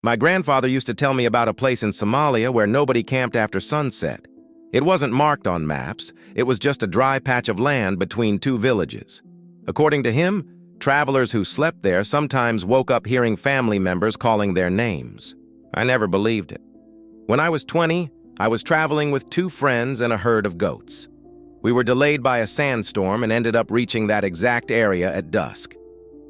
My grandfather used to tell me about a place in Somalia where nobody camped after sunset. It wasn't marked on maps, it was just a dry patch of land between two villages. According to him, travelers who slept there sometimes woke up hearing family members calling their names. I never believed it. When I was 20, I was traveling with 2 friends and a herd of goats. We were delayed by a sandstorm and ended up reaching that exact area at dusk.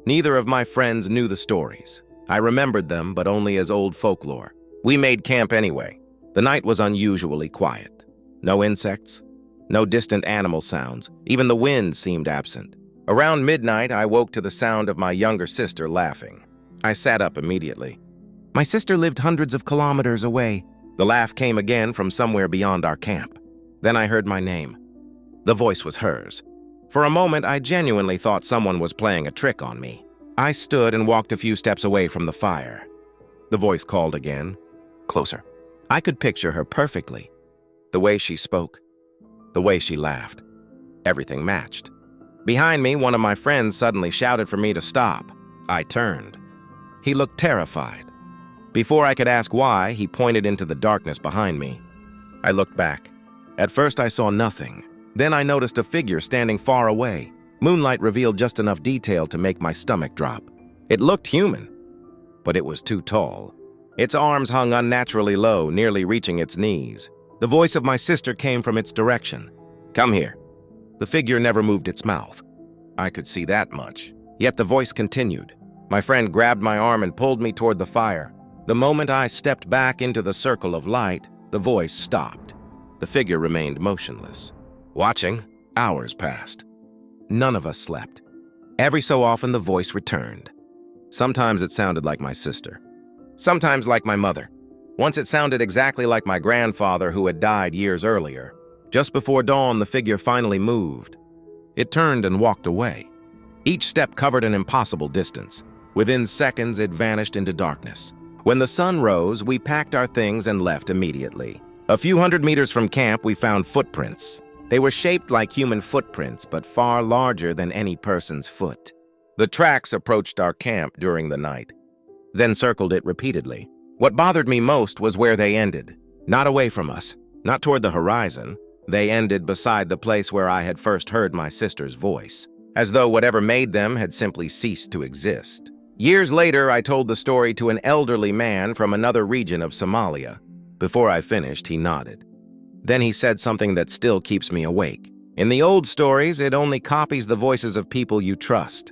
Neither of my friends knew the stories. I remembered them, but only as old folklore. We made camp anyway. The night was unusually quiet. No insects, no distant animal sounds. Even the wind seemed absent. Around midnight, I woke to the sound of my younger sister laughing. I sat up immediately. My sister lived hundreds of kilometers away. The laugh came again from somewhere beyond our camp. Then I heard my name. The voice was hers. For a moment, I genuinely thought someone was playing a trick on me. I stood and walked a few steps away from the fire. The voice called again, closer. I could picture her perfectly. The way she spoke, the way she laughed. Everything matched. Behind me, one of my friends suddenly shouted for me to stop. I turned. He looked terrified. Before I could ask why, he pointed into the darkness behind me. I looked back. At first, I saw nothing. Then I noticed a figure standing far away. Moonlight revealed just enough detail to make my stomach drop. It looked human, but it was too tall. Its arms hung unnaturally low, nearly reaching its knees. The voice of my sister came from its direction. Come here. The figure never moved its mouth. I could see that much. Yet the voice continued. My friend grabbed my arm and pulled me toward the fire. The moment I stepped back into the circle of light, the voice stopped. The figure remained motionless. Watching, hours passed. None of us slept. Every so often, the voice returned. Sometimes it sounded like my sister. Sometimes like my mother. Once it sounded exactly like my grandfather who had died years earlier. Just before dawn, the figure finally moved. It turned and walked away. Each step covered an impossible distance. Within seconds, it vanished into darkness. When the sun rose, we packed our things and left immediately. A few hundred meters from camp, we found footprints. They were shaped like human footprints, but far larger than any person's foot. The tracks approached our camp during the night, then circled it repeatedly. What bothered me most was where they ended. Not away from us, not toward the horizon. They ended beside the place where I had first heard my sister's voice, as though whatever made them had simply ceased to exist. Years later, I told the story to an elderly man from another region of Somalia. Before I finished, he nodded. Then he said something that still keeps me awake. In the old stories, it only copies the voices of people you trust.